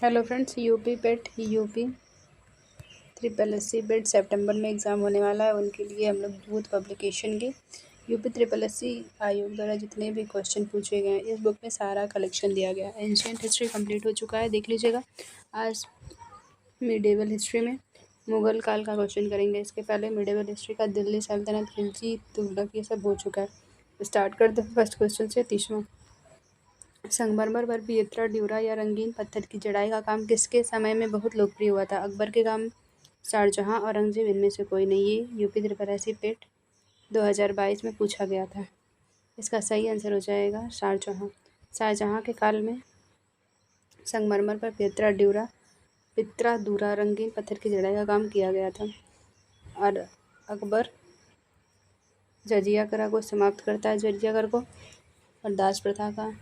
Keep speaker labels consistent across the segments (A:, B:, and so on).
A: Hello friends, UP पेट UP triple S C पेट सितंबर में exam होने वाला है। उनके लिए हम लोग यूथ पब्लिकेशन के यूपी ट्रिपल एस सी आयोग द्वारा जितने भी क्वेश्चन पूछे गए हैं इस बुक में सारा कलेक्शन दिया गया है। एंशियंट हिस्ट्री कंप्लीट हो चुका है, देख लीजिएगा। आज मिडेवल हिस्ट्री में मुग़ल काल का क्वेश्चन करेंगे। इसके पहले मिडेवल हिस्ट्री का दिल्ली सल्तनत, खिलजी, तुगलक, ये सब हो चुका है। स्टार्ट करते हैं फर्स्ट क्वेश्चन से। 30वां, संगमरमर पर पियत्रा ड्यूरा या रंगीन पत्थर की जड़ाई का काम किसके समय में बहुत लोकप्रिय हुआ था? अकबर के काम, शाहजहाँ, औरंगजेब, इनमें से कोई नहीं। ये यूपी ट्रिपल एस सी पेट 2022 में पूछा गया था। इसका सही आंसर हो जाएगा शाहजहाँ। शाहजहाँ के काल में संगमरमर पर पित्रा दूरा रंगीन पत्थर की जड़ाई का काम किया गया था। और अकबर जजिया करा को समाप्त करता है, जजिया कर को, और दास प्रथा का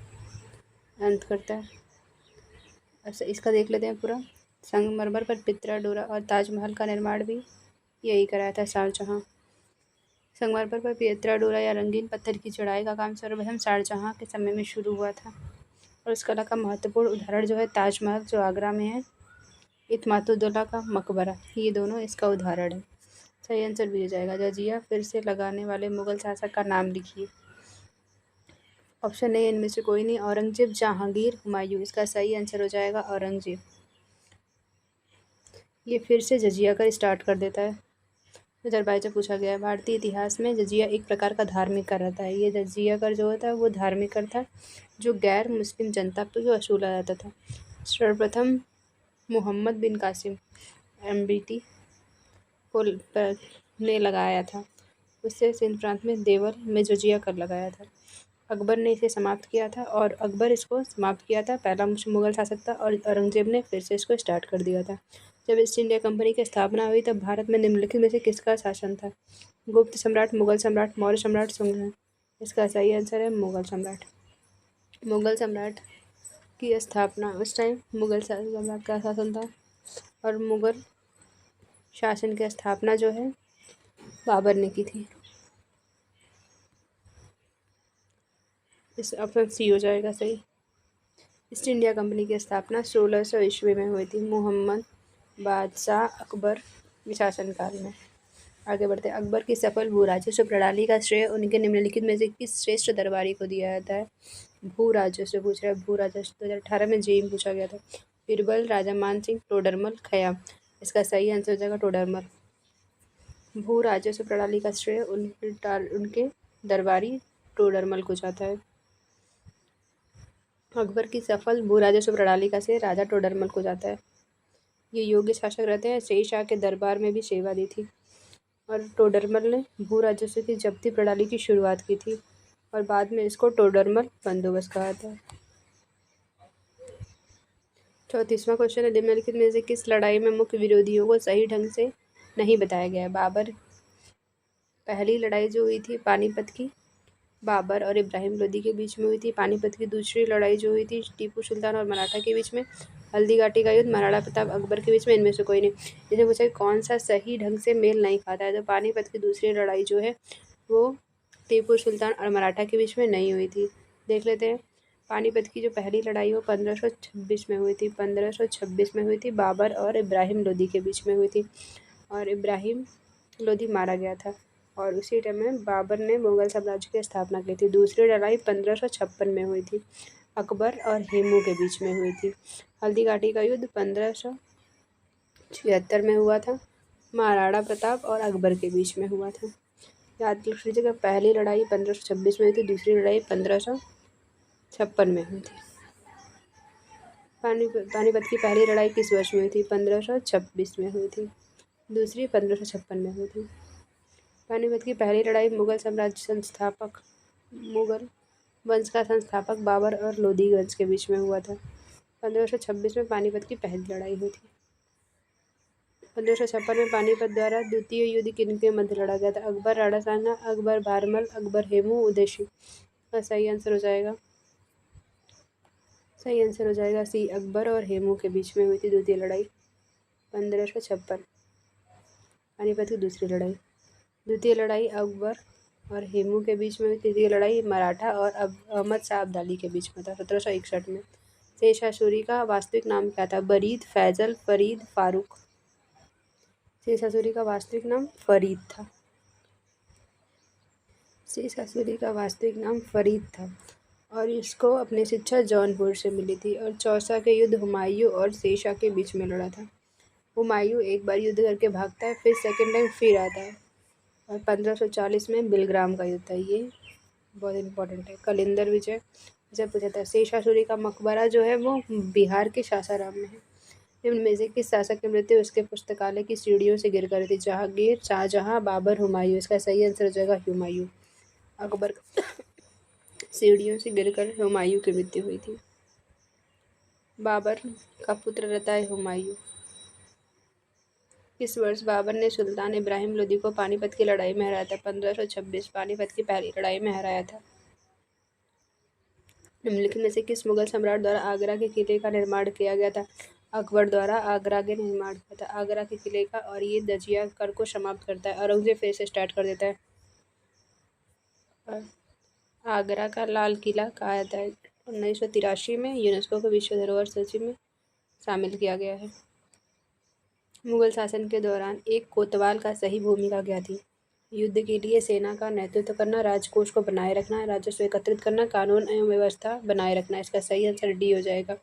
A: अंत करता है। अच्छा, इसका देख लेते हैं पूरा। संगमरमर पर पित्रा डोरा और ताजमहल का निर्माण भी यही कराया था शाहजहाँ। संगमरमर पर पित्रा डोरा या रंगीन पत्थर की चढ़ाई का काम सर्वप्रथम शाहजहाँ के समय में शुरू हुआ था। और इस कला का महत्वपूर्ण उदाहरण जो है ताजमहल, जो आगरा में है, इत्मातुद्दौला का मकबरा, ये दोनों इसका उदाहरण है। सही आंसर भी हो जाएगा। जजिया फिर से लगाने वाले मुगल शासक का नाम लिखिए। ऑप्शन ए इनमें से कोई नहीं। औरंगजेब, जहांगीर, हुमायूं। इसका सही आंसर हो जाएगा औरंगजेब। ये फिर से जजिया का स्टार्ट कर देता है। 2022 से पूछा गया है, भारतीय इतिहास में जजिया एक प्रकार का धार्मिक कर रहता है। ये जजिया कर जो होता है वो धार्मिक कर था, जो गैर मुस्लिम जनता पर जो वसूला जाता था। सर्वप्रथम मोहम्मद बिन कासिम MBT को ने लगाया था। उससे सिंध प्रांत में देवल में जजिया कर लगाया था। अकबर ने इसे समाप्त किया था, और अकबर इसको समाप्त किया था, पहला मुगल शासक था, और औरंगजेब ने फिर से इसको स्टार्ट कर दिया था। जब ईस्ट इंडिया कंपनी की स्थापना हुई तब भारत में निम्नलिखित में से किसका शासन था? गुप्त सम्राट, मुगल सम्राट, मौर्य सम्राट, सुंग। इसका सही आंसर है मुगल सम्राट। मुगल सम्राट की स्थापना उस टाइम मुगल सम्राट का शासन था, और मुगल शासन की स्थापना जो है बाबर ने की थी। इस ऑप्शन सी हो जाएगा सही। ईस्ट इंडिया कंपनी की स्थापना 1600 ईस्वी में हुई थी, मोहम्मद बादशाह अकबर के शासनकाल में। आगे बढ़ते हैं। अकबर की सफल भू राजस्व प्रणाली का श्रेय उनके निम्नलिखित में से किस श्रेष्ठ दरबारी को दिया जाता है? भू राजस्व पूछ रहा है। भू राजस्व 2018 में जेई में पूछा गया था। बीरबल, राजा मान सिंह, टोडरमल, खयाम। इसका सही आंसर हो जाएगा टोडरमल। भू राजस्व प्रणाली का श्रेय उनके दरबारी टोडरमल को जाता है। अकबर की सफल भू राजस्व प्रणाली का श्रेय राजा टोडरमल को जाता है। ये योग्य शासक रहते हैं, शेरशाह के दरबार में भी सेवा दी थी, और टोडरमल ने भू राजस्व की जब्ती प्रणाली की शुरुआत की थी, और बाद में इसको टोडरमल बंदोबस्त कहा था। 34वां क्वेश्चन है, निम्नलिखित में से किस लड़ाई में मुख्य विरोधियों को सही ढंग से नहीं बताया गया है? बाबर, पहली लड़ाई जो हुई थी पानीपत की, बाबर और इब्राहिम लोदी के बीच में हुई थी। पानीपत की दूसरी लड़ाई जो हुई थी टीपू सुल्तान और मराठा के बीच में। हल्दी घाटी का युद्ध महाराणा प्रताप अकबर के बीच में। इनमें से कोई नहीं। जिन्हें पूछा कौन सा सही ढंग से मेल नहीं खाता है, तो पानीपत की दूसरी लड़ाई जो है वो टीपू सुल्तान और मराठा के बीच में नहीं हुई थी। देख लेते हैं। पानीपत की जो पहली लड़ाई वो 1526 में हुई थी। 1526 में हुई थी, बाबर और इब्राहिम लोदी के बीच में हुई थी, और इब्राहिम लोदी मारा गया था, और उसी टाइम में बाबर ने मुगल साम्राज्य की स्थापना की थी। दूसरी लड़ाई 1556 में हुई थी, अकबर और हेमू के बीच में हुई थी। हल्दी घाटी का युद्ध 1576 में हुआ था, महाराणा प्रताप और अकबर के बीच में हुआ था। याद रख लीजिएगा, पहली लड़ाई 1526 में हुई थी, दूसरी लड़ाई 1556 में हुई थी। पानीपत की पहली लड़ाई किस वर्ष में हुई थी? 1526 में हुई थी, दूसरी 1556 में हुई थी। पानीपत की पहली लड़ाई मुगल वंश का संस्थापक बाबर और लोदी वंश के बीच में हुआ था। 1526 में पानीपत की पहली लड़ाई हुई थी। 1556 में पानीपत द्वारा द्वितीय युद्ध किनके मध्य लड़ा गया था? अकबर, राणा सांगा, अकबर भारमल, अकबर हेमू, उदयसिंह। का सही आंसर हो जाएगा सी, अकबर और हेमू के बीच में हुई थी द्वितीय लड़ाई 1556। पानीपत की दूसरी लड़ाई। द्वितीय लड़ाई अकबर और हेमू के बीच में हुई। तृतीय लड़ाई मराठा और अहमद शाह अब्दाली के बीच में था 1761 में। शेरशाह सूरी का वास्तविक नाम क्या था? बरीद, फैजल, फरीद, फारूक। शेरशाह सूरी का वास्तविक नाम फरीद था। शेरशाह सूरी का वास्तविक नाम फरीद था और इसको अपनी शिक्षा जौनपुर से मिली थी। और चौसा के युद्ध हुमायूं और शेरशाह के बीच में लड़ा था। हुमायूं एक बार युद्ध करके भागता है, फिर सेकेंड टाइम फिर आता है और 1540 में बिलग्राम का युद्ध था। ये बहुत इंपॉर्टेंट है। कलिंदर विजय से पूछा था। शेरशाह सूरी का मकबरा जो है वो बिहार के सासाराम में है। निम्न में से किस शासक की मृत्यु उसके पुस्तकालय की सीढ़ियों से गिर कर थी? जहांगीर, शाहजहां, बाबर, हुमायूं। इसका सही आंसर हो जाएगा हुमायूं। अकबर सीढ़ियों से गिरकर हुमायूं की मृत्यु हुई थी। बाबर का पुत्र रहता है हुमायूं। किस वर्ष बाबर ने सुल्तान इब्राहिम लोदी को पानीपत की लड़ाई में हराया था? 1526। पानीपत की पहली लड़ाई में हराया था। निम्नलिखित में से किस मुगल सम्राट द्वारा आगरा के किले का निर्माण किया गया था? अकबर द्वारा आगरा के निर्माण किया था, आगरा के किले का। और ये दजिया कर को समाप्त करता है। औरंगजेब फिर से स्टार्ट कर देता है। आगरा का लाल किला कहा जाता है। 1983 में यूनेस्को को विश्व धरोहर सूची में शामिल किया गया है। मुगल शासन के दौरान एक कोतवाल का सही भूमिका क्या थी? युद्ध के लिए सेना का नेतृत्व करना, राजकोष को बनाए रखना, राजस्व एकत्रित करना, कानून एवं व्यवस्था बनाए रखना। इसका सही आंसर डी हो जाएगा।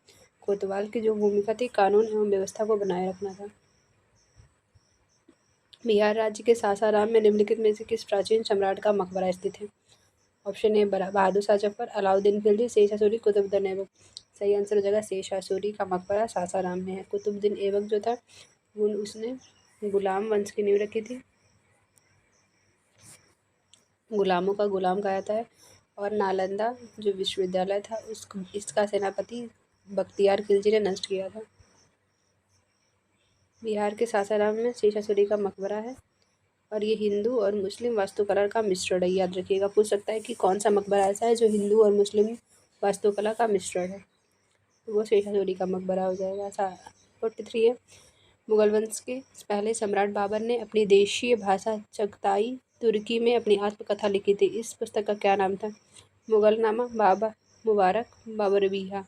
A: कोतवाल की जो भूमिका थी कानून एवं व्यवस्था को बनाए रखना था। बिहार राज्य के सासाराम में निम्नलिखित में से किस प्राचीन सम्राट का मकबरा स्थित है? Option A Bahadur Shah Zafar, Alauddin Khilji, Sher Shah Suri, Qutubuddin Aibak. सही आंसर हो जाएगा शेरशाह सूरी का मकबरा सासाराम में है। कुतुबुद्दीन ऐबक जो था उसने गुलाम वंश की नींव रखी थी, गुलामों का गुलाम कहा जाता है। और नालंदा जो विश्वविद्यालय था इसका सेनापति बख्तियार खिलजी ने नष्ट किया था। बिहार के सासाराम में शेरशाह सूरी का मकबरा है और ये हिंदू और मुस्लिम वास्तुकला का मिश्रण है। याद रखिएगा, पूछ सकता है कि कौन सा मकबरा ऐसा है जो हिंदू और मुस्लिम वास्तुकला का मिश्रण है, तो वो शेरशाह सूरी का मकबरा हो जाएगा। 43 है। मुगल वंश के पहले सम्राट बाबर ने अपनी देशीय भाषा चगताई तुर्की में अपनी आत्मकथा लिखी थी। इस पुस्तक का क्या नाम था? मुगलनामा, बाबर मुबारक, बाबरबिहा।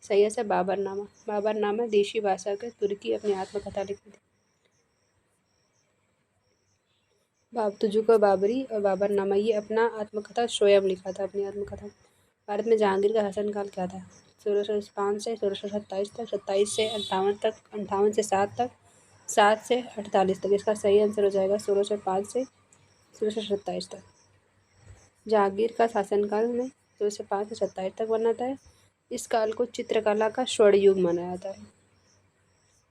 A: सही है सर, बाबरनामा। बाबरनामा देशी भाषा के तुर्की अपनी आत्मकथा लिखी थी। तुजुक बाबरी और बाबरनामा ये अपना आत्मकथा स्वयं लिखा था, अपनी आत्मकथा। भारत में जहांगीर का शासनकाल क्या था? 1605 से 1627 तक, 27 से 58 तक, 58 से 7 तक, 7 से 48 तक। इसका सही आंसर हो जाएगा 1605 से 1627 तक। जहांगीर का शासनकाल में 1605 से 27 तक बनाता है। इस काल को चित्रकला का स्वर्ण युग माना जाता है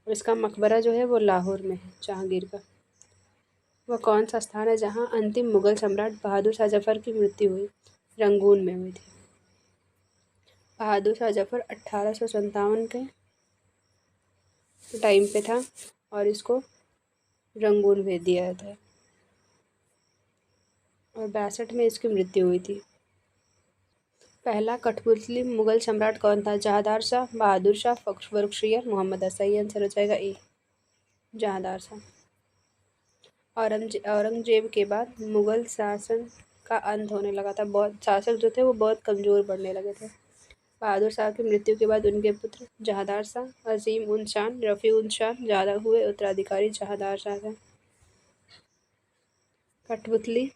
A: और इसका मकबरा जो है वो लाहौर में है जहांगीर का। वह कौन सा स्थान है जहाँ अंतिम मुगल सम्राट बहादुर शाह जफर की मृत्यु हुई? रंगून में हुई थी। बहादुर शाह जफर 1857 के टाइम पे था और इसको रंगून भेज दिया जाता है और 62 में इसकी मृत्यु हुई थी। पहला कठपुतली मुगल सम्राट कौन था? जहांदार शाह, बहादुर शाह, फर्रुखसियर, मोहम्मद। सही आंसर हो जाएगा ए, जहांदार शाह। औरंगजेब के बाद मुगल शासन का अंत होने लगा था। बहुत शासक जो थे वो बहुत कमज़ोर पड़ने लगे थे। बहादुर शाह की मृत्यु के बाद उनके पुत्र जहांदार शाह, अजीम उन शान, रफ़ी उन शान ज़्यादा हुए उत्तराधिकारी जहांदार शाह थे। कठपुतली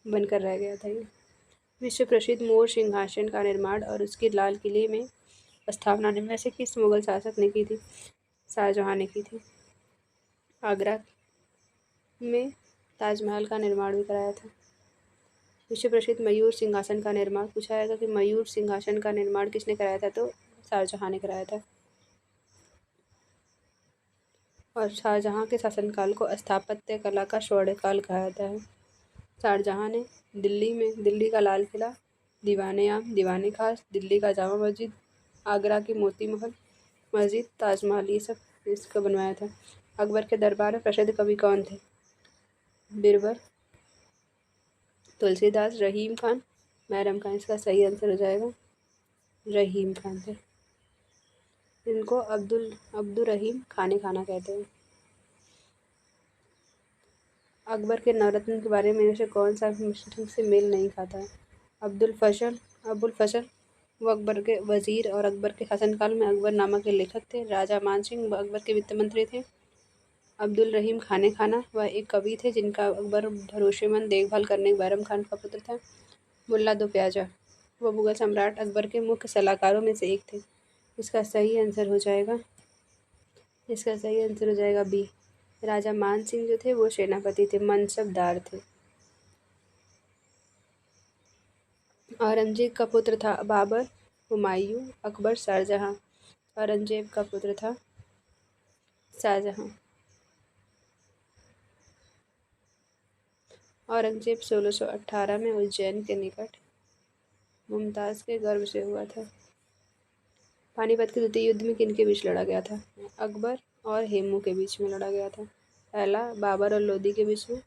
A: बनकर रह गया था ये। विश्व प्रसिद्ध मोर सिंहासन का निर्माण और उसके लाल किले में स्थापना में से किस मुगल शासक ने की थी? शाहजहां ने की थी। आगरा में ताजमहल का निर्माण भी कराया था। विश्व प्रसिद्ध मयूर सिंहासन का निर्माण पूछा जाएगा कि मयूर सिंहासन का निर्माण किसने कराया था? तो शाहजहां ने कराया था। और शाहजहां के शासनकाल को स्थापत्य कला का स्वर्णकाल कहा जाता है। शाहजहां ने दिल्ली का लाल किला, दीवाने आम, दीवाने खास, दिल्ली का जामा मस्जिद, आगरा की मोती महल मस्जिद, ताजमहल, ये सब इसका बनवाया था। अकबर के दरबार में प्रसिद्ध कवि कौन थे? बीरबल, तुलसीदास, रहीम खान, महरम खान। इसका सही आंसर हो जाएगा रहीम खान थे। इनको अब्दुल रहीम खाना कहते हैं। अकबर के नवरत्न के बारे में इनमें से कौन सा मिश्रण से मेल नहीं खाता है? अबुल फजल, वो अकबर के वज़ीर और अकबर के शासनकाल में अकबरनामा के लेखक थे। राजा मान सिंह व अकबर के वित्त मंत्री थे। अब्दुल रहीम खाने खाना वह एक कवि थे जिनका अकबर भरोसेमंद देखभाल करने बैरम खान का पुत्र था। मुल्ला दो प्याजा वो मुगल सम्राट अकबर के मुख्य सलाहकारों में से एक थे। इसका सही आंसर हो जाएगा बी। राजा मान सिंह जो थे वो सेनापति थे, मनसबदार थे। औरंगजेब का पुत्र था बाबर, हुमायूं, अकबर, शाहजहां। औरंगजेब का पुत्र था शाहजहां। औरंगजेब 1618 में उज्जैन के निकट मुमताज़ के गर्भ से हुआ था। पानीपत के द्वितीय युद्ध में किनके बीच लड़ा गया था? अकबर और हेमू के बीच में लड़ा गया था। पहला बाबर और लोदी के बीच में,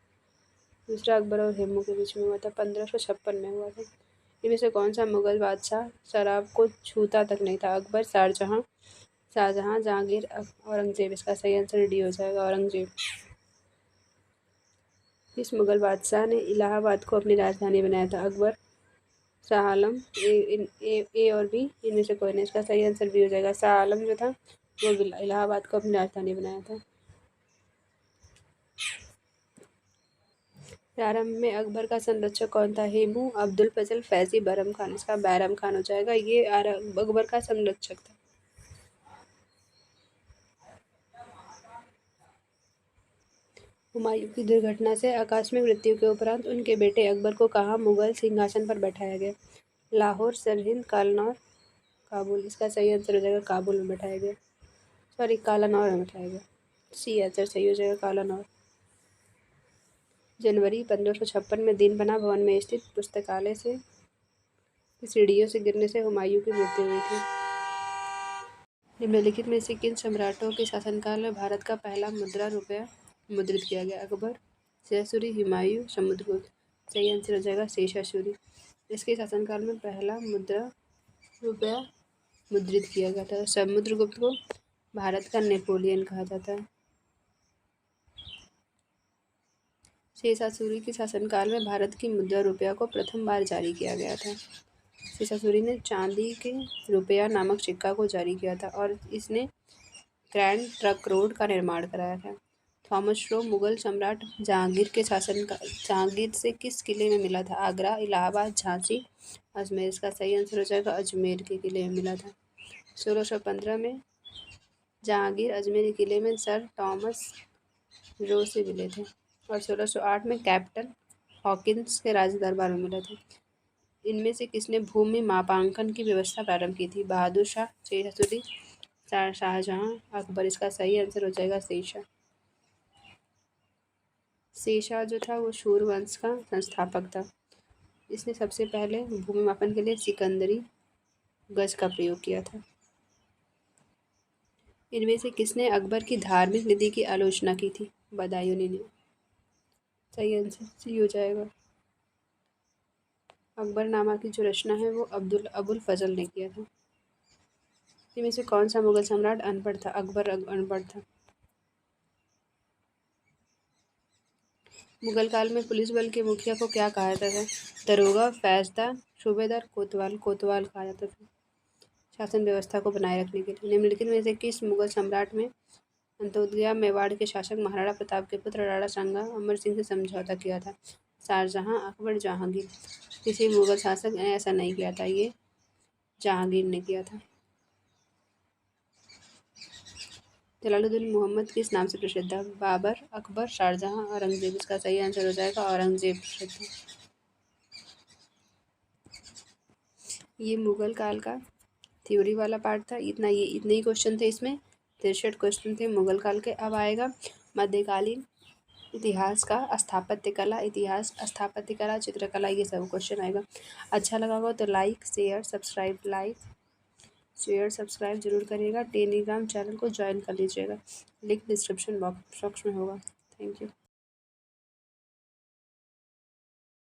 A: दूसरा अकबर और हेमू के बीच में हुआ था। 1556 में हुआ था। इनमें से कौन सा मुगल बादशाह शराब को छूता तक नहीं था? अकबर, शाहजहां, जहांगीर, औरंगजेब। इसका सही आंसर डी हो जाएगा, औरंगजेब। किस मुगल बादशाह ने इलाहाबाद को अपनी राजधानी बनाया था? अकबर, शाह आलम। ए और बी इनमें से कोई नहीं। इसका सही आंसर बी हो जाएगा। शाह आलम जो था वो इलाहाबाद को अपनी राजधानी बनाया था। प्रारंभ में अकबर का संरक्षक कौन था? हेमू, अब्दुल फजल, फैजी, बैरम खान। इसका बैरम खान हो जाएगा। ये अकबर का संरक्षक था। हुमायूं की दुर्घटना से आकस्मिक मृत्यु के उपरांत उनके बेटे अकबर को कहाँ मुगल सिंहासन पर बैठाया गया? लाहौर, सरहिंद, कालनौर, काबुल। इसका सही आंसर हो जाएगा काबुल में बैठाया गया। सॉरी, कालानौर में बैठाया गया। सी आंसर सही हो जाएगा, कालानौर। जनवरी 1556 में दीनपनाह भवन में स्थित पुस्तकालय से सीढ़ियों से गिरने से हुमायूं की मृत्यु हुई थी। निम्नलिखित में से किन सम्राटों के शासनकाल में भारत का पहला मुद्रा रुपया मुद्रित किया गया? अकबर, शेरसूरी, हुमायूं, समुद्रगुप्त। सही आंसर हो जाएगा शेरशाह। इसके शासनकाल में पहला मुद्रा रुपया मुद्रित किया गया था। समुद्रगुप्त को भारत का नेपोलियन कहा जाता है। शेरशाह सूरी के शासनकाल में भारत की मुद्रा रुपया को प्रथम बार जारी किया गया था। शेरशाह सूरी ने चांदी के रुपया नामक सिक्का को जारी किया था और इसने ग्रैंड ट्रंक रोड का निर्माण कराया था। थॉमस रो मुगल सम्राट जहांगीर के जहांगीर से किस किले में मिला था? आगरा, इलाहाबाद, झांसी, अजमेर। इसका सही आंसर हो जाएगा अजमेर के किले में मिला था। 1615 में जहांगीर अजमेर के किले में सर थॉमस रो से मिले थे और 1608 में कैप्टन हॉकिंस के राज दरबार में मिला था। इनमें से किसने भूमि मापांकन की व्यवस्था प्रारंभ की थी? बहादुर शाह, शेरशाह सूरी, शाहजहां, अकबर। इसका सही आंसर हो जाएगा शेरशाह। शेरशाह जो था वो शूर वंश का संस्थापक था। इसने सबसे पहले भूमि मापन के लिए सिकंदरी गज का प्रयोग किया था। इनमें से किसने अकबर की धार्मिक नीति की आलोचना की थी? बदायूंनी ने। सही आंसर सी हो जाएगा। अकबरनामा की जो रचना है वो अबुल फजल ने किया था। इनमें से कौन सा मुगल सम्राट अनपढ़ था? अकबर अनपढ़ था। मुगल काल में पुलिस बल के मुखिया को क्या कहा जाता था? दरोगा, फैजदार, सूबेदार, कोतवाल। कोतवाल कहा जाता था शासन व्यवस्था को बनाए रखने के लिए। निम्नलिखित में से किस मुगल सम्राट में अंत्योदया मेवाड़ के शासक महाराणा प्रताप के पुत्र राणा सांगा अमर सिंह से समझौता किया था? शाहजहां, अकबर, जहांगीर। किसी मुगल शासक ने ऐसा नहीं किया था, ये जहांगीर ने किया था। जलालुद्दीन मोहम्मद किस नाम से प्रसिद्ध है? बाबर, अकबर, शाहजहां, औरंगजेब। इसका सही आंसर हो जाएगा औरंगजेब प्रसिद्ध है। ये मुगल काल का थ्योरी वाला पार्ट था। इतने ही क्वेश्चन थे इसमें। 63 क्वेश्चन थे मुगल काल के। अब आएगा मध्यकालीन इतिहास का, स्थापत्य कला, चित्रकला, ये सब क्वेश्चन आएगा। अच्छा लगा होगा तो लाइक शेयर सब्सक्राइब जरूर करिएगा। टेलीग्राम चैनल को ज्वाइन कर लीजिएगा, लिंक डिस्क्रिप्शन बॉक्स में होगा। Thank you.